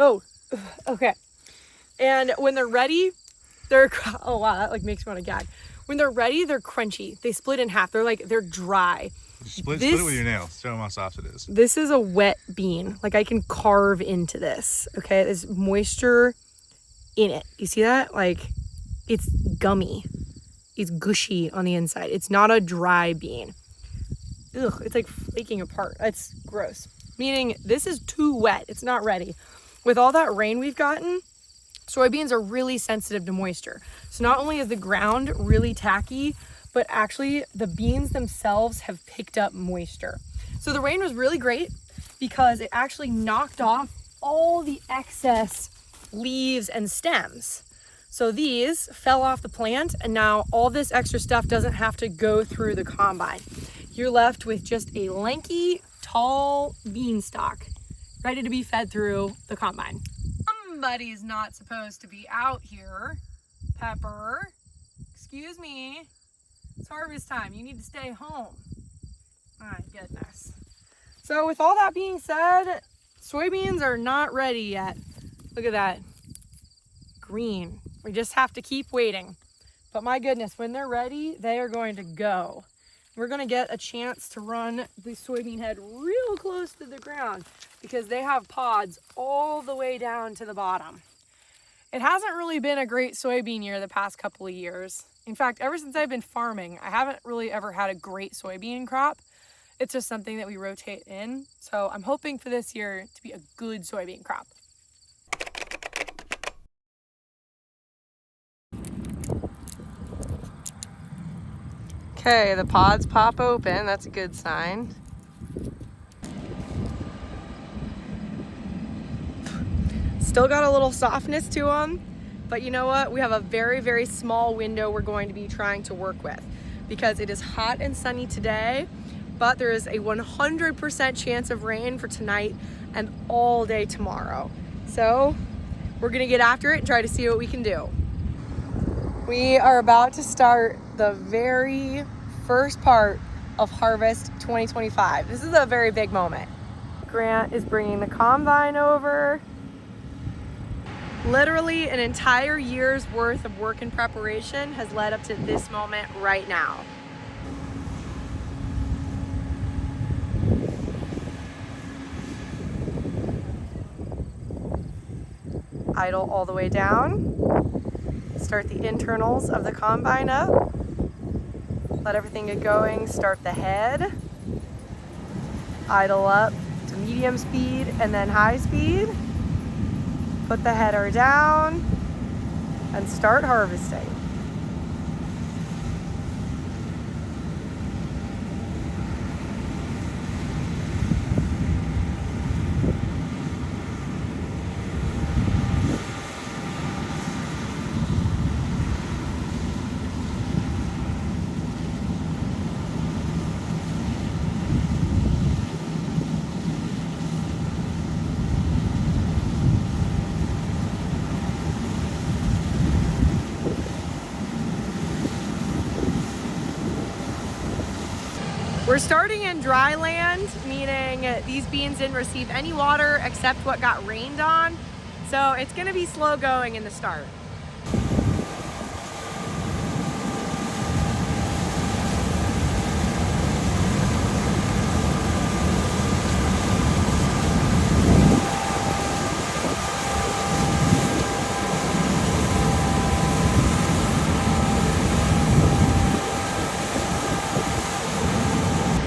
Oh, okay. And when they're ready, they're, oh wow, that like makes me want to gag. When they're ready, they're crunchy. They split in half. They're dry. Split it with your nails. Show them how soft it is. This is a wet bean. Like I can carve into this. Okay, there's moisture in it. You see that? Like it's gummy. It's gushy on the inside. It's not a dry bean. Ugh, it's like flaking apart. It's gross. Meaning this is too wet. It's not ready. With all that rain we've gotten, soybeans are really sensitive to moisture. So not only is the ground really tacky, but actually the beans themselves have picked up moisture. So the rain was really great because it actually knocked off all the excess leaves and stems. So these fell off the plant, and now all this extra stuff doesn't have to go through the combine. You're left with just a lanky, tall beanstalk ready to be fed through the combine. Somebody's not supposed to be out here. Pepper, excuse me. It's harvest time. You need to stay home. My goodness. So with all that being said, soybeans are not ready yet. Look at that. Green. We just have to keep waiting. But my goodness, when they're ready, they are going to go. We're going to get a chance to run the soybean head real close to the ground because they have pods all the way down to the bottom. It hasn't really been a great soybean year the past couple of years. In fact, ever since I've been farming, I haven't really ever had a great soybean crop. It's just something that we rotate in. So I'm hoping for this year to be a good soybean crop. Okay, the pods pop open. That's a good sign. Still got a little softness to them, but you know what? We have a very, very small window we're going to be trying to work with because it is hot and sunny today, but there is a 100% chance of rain for tonight and all day tomorrow. So we're gonna get after it and try to see what we can do. We are about to start the very first part of Harvest 2025. This is a very big moment. Grant is bringing the combine over. Literally an entire year's worth of work and preparation has led up to this moment right now. Idle all the way down. Start the internals of the combine up. Let everything get going. Start the head. Idle up to medium speed and then high speed. Put the header down and start harvesting. We're starting in dry land, meaning these beans didn't receive any water except what got rained on. So it's gonna be slow going in the start.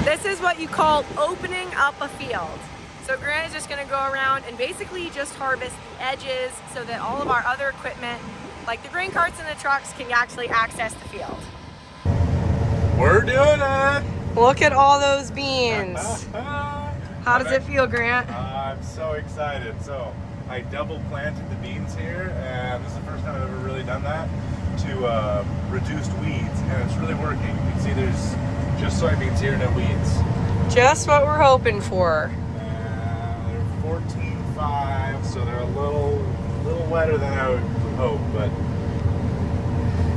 This is what you call opening up a field. So Grant is just gonna go around and basically just harvest the edges so that all of our other equipment, like the grain carts and the trucks, can actually access the field. We're doing it! Look at all those beans. How does it feel, Grant? I'm so excited. So I double planted the beans here, and this is the first time I've ever really done that to reduce weeds, and it's really working. You can see there's just soybeans here, no weeds. Just what we're hoping for. They're 14.5, so they're a little wetter than I would hope, but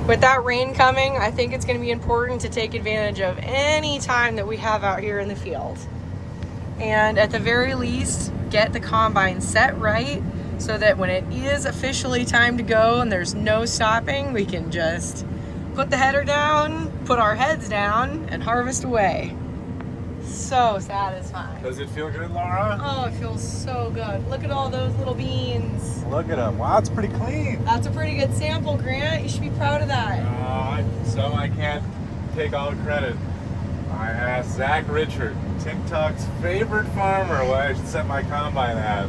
with that rain coming, I think it's going to be important to take advantage of any time that we have out here in the field. And at the very least, get the combine set right so that when it is officially time to go and there's no stopping, we can just put the header down, put our heads down, and harvest away. So satisfying. Does it feel good, Laura? Oh, it feels so good. Look at all those little beans. Look at them. Wow, it's pretty clean. That's a pretty good sample, Grant. You should be proud of that. So I can't take all the credit. I asked Zach Richard, TikTok's favorite farmer, what I should set my combine at,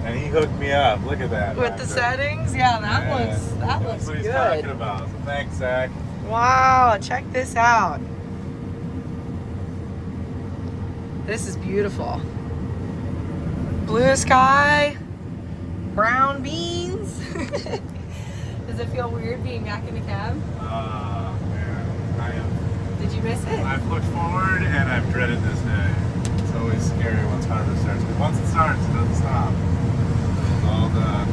and he hooked me up. Look at that. With the settings? Yeah, that looks That's what he's good. talking about. So thanks, Zach. Wow, check this out. This is beautiful. Blue sky, brown beans. Does it feel weird being back in the cab? Man, I am. Did you miss it? I've looked forward and I've dreaded this day. It's always scary once harvest starts. But once it starts, it doesn't stop. It's all done.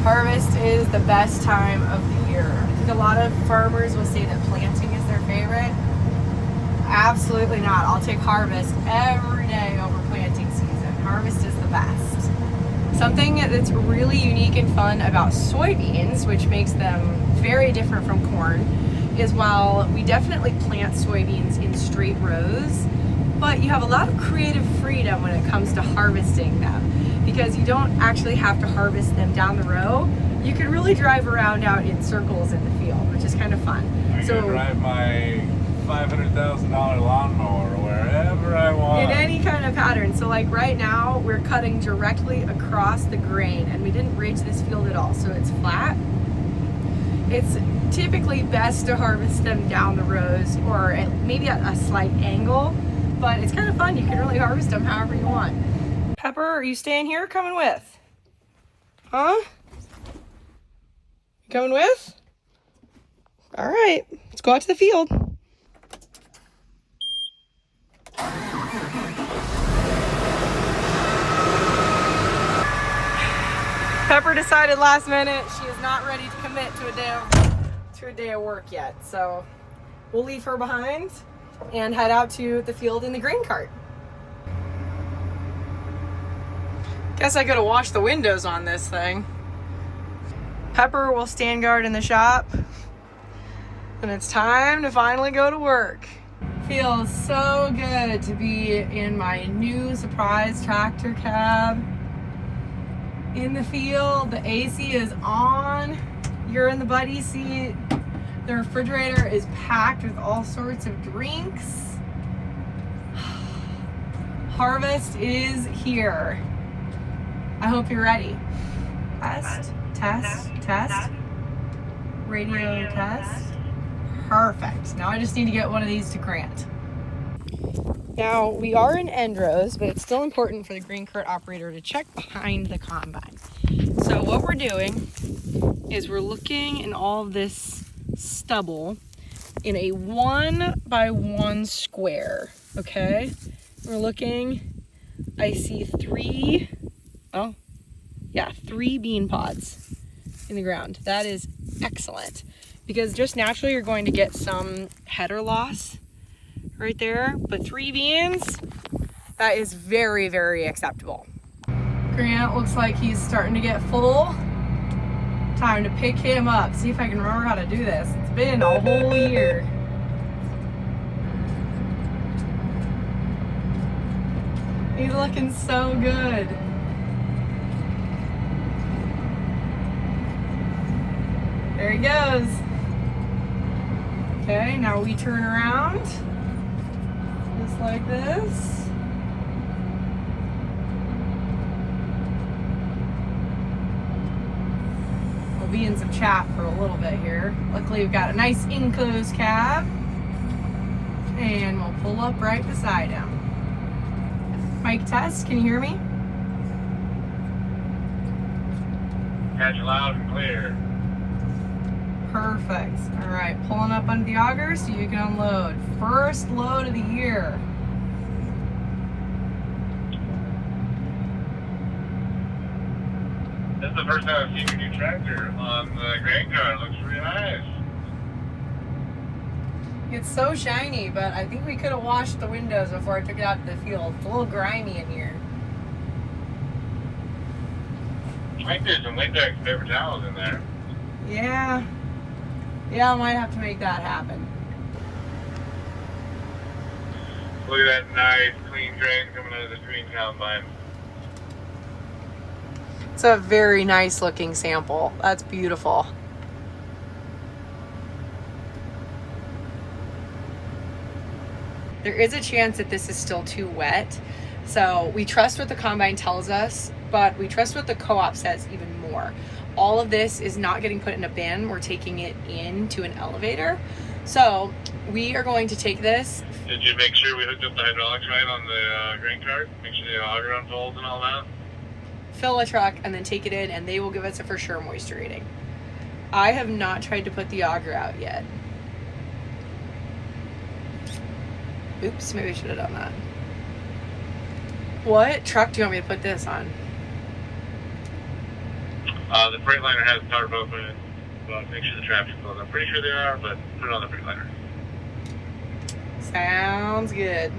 Harvest is the best time of the year. I think a lot of farmers will say that planting is their favorite. Absolutely not. I'll take harvest every day over planting season. Harvest is the best. Something that's really unique and fun about soybeans, which makes them very different from corn, is while we definitely plant soybeans in straight rows, but you have a lot of creative freedom when it comes to harvesting them, because you don't actually have to harvest them down the row. You can really drive around out in circles in the field, which is kind of fun. I can drive my $500,000 lawnmower wherever I want. In any kind of pattern. So like right now, we're cutting directly across the grain, and we didn't ridge this field at all, so it's flat. It's typically best to harvest them down the rows or at maybe at a slight angle, but it's kind of fun. You can really harvest them however you want. Pepper, are you staying here or coming with? Huh? You coming with? All right, let's go out to the field. Pepper decided last minute she is not ready to commit to a day of work yet, so we'll leave her behind and head out to the field in the grain cart. Guess I gotta wash the windows on this thing. Pepper will stand guard in the shop, and it's time to finally go to work. Feels so good to be in my new surprise tractor cab. In the field, the AC is on, you're in the buddy seat, the refrigerator is packed with all sorts of drinks. Harvest is here. I hope you're ready. Test. Radio test. Perfect. Now I just need to get one of these to Grant. Now, we are in end rows, but it's still important for the grain cart operator to check behind the combine. So what we're doing is we're looking in all of this stubble in a 1x1 square, okay? We're looking, I see three bean pods in the ground. That is excellent, because just naturally you're going to get some header loss right there, but 3 beans, that is very, very acceptable. Grant looks like he's starting to get full. Time to pick him up. See if I can remember how to do this. It's been a whole year. He's looking so good. There he goes. Okay, now we turn around. Just like this. We'll be in some chat for a little bit here. Luckily we've got a nice enclosed cab. And we'll pull up right beside him. Mic test, can you hear me? Catch you loud and clear. Perfect. All right, pulling up under the auger so you can unload. First load of the year. This is the first time I've seen your new tractor on the grain cart. It looks really nice. It's so shiny, but I think we could have washed the windows before I took it out to the field. It's a little grimy in here. I think there's some latex paper towels in there. Yeah. Yeah, I might have to make that happen. Look at that nice, clean grain coming out of the green combine. It's a very nice looking sample. That's beautiful. There is a chance that this is still too wet. So we trust what the combine tells us, but we trust what the co-op says even more. All of this is not getting put in a bin. We're taking it into an elevator. So we are going to take this. Did you make sure we hooked up the hydraulics right on the grain cart? Make sure the auger unfolds and all that? Fill a truck and then take it in, and they will give us a for sure moisture reading. I have not tried to put the auger out yet. Oops, maybe I should have done that. What truck do you want me to put this on? The Freightliner has tarp open, but make sure the traffic's closed. I'm pretty sure they are, but put it on the Freightliner. Sounds good.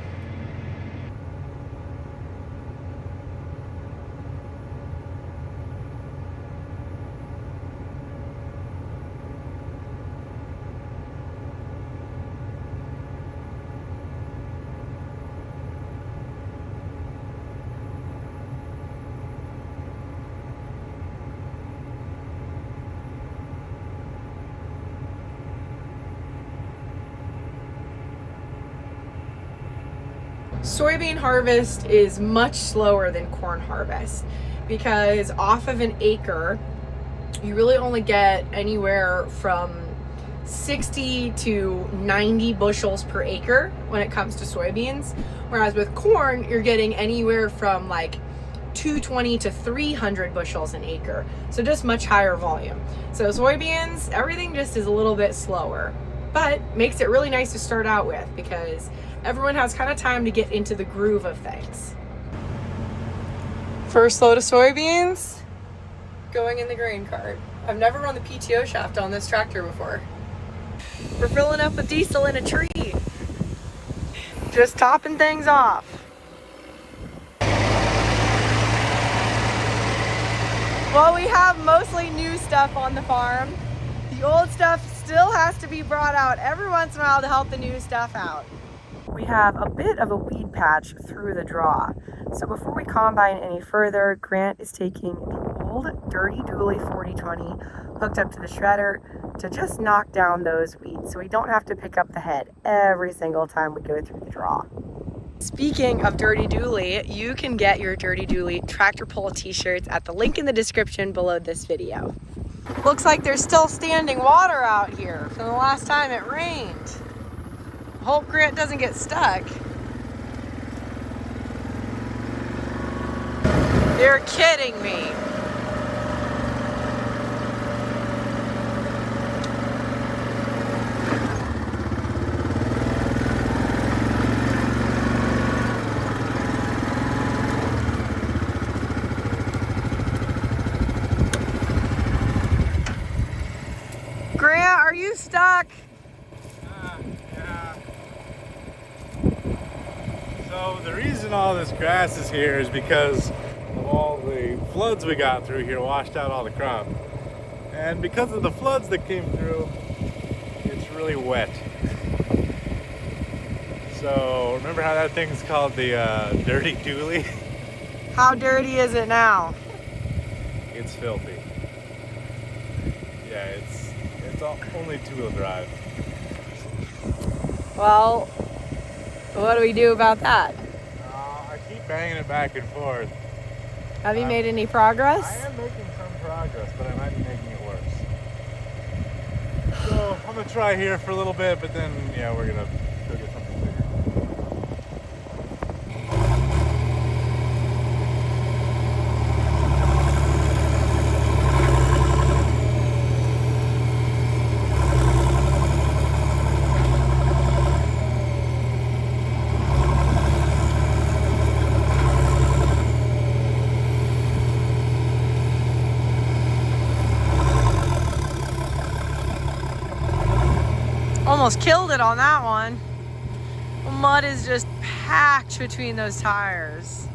Soybean harvest is much slower than corn harvest because off of an acre, you really only get anywhere from 60 to 90 bushels per acre when it comes to soybeans. Whereas with corn, you're getting anywhere from like 220 to 300 bushels an acre. So just much higher volume. So soybeans, everything just is a little bit slower, but makes it really nice to start out with because everyone has kind of time to get into the groove of things. First load of soybeans going in the grain cart. I've never run the PTO shaft on this tractor before. We're filling up with diesel in a tree. Just topping things off. Well, we have mostly new stuff on the farm. The old stuff still has to be brought out every once in a while to help the new stuff out. We have a bit of a weed patch through the draw. So before we combine any further, Grant is taking the old Dirty Dually 4020 hooked up to the shredder to just knock down those weeds so we don't have to pick up the head every single time we go through the draw. Speaking of Dirty Dually, you can get your Dirty Dually tractor pull t-shirts at the link in the description below this video. Looks like there's still standing water out here from the last time it rained. Hope Grant doesn't get stuck. You're kidding me. Grant, are you stuck? So the reason all this grass is here is because of all the floods we got through here washed out all the crop. And because of the floods that came through, it's really wet. So remember how that thing's called the Dirty Dually? How dirty is it now? It's filthy. Yeah, it's only two-wheel drive. Well, what do we do about that? I keep banging it back and forth. Have you made any progress? I am making some progress, but I might be making it worse. So I'm gonna try here for a little bit, but then yeah, we're gonna go get something bigger. Almost killed it on that one. Mud is just packed between those tires.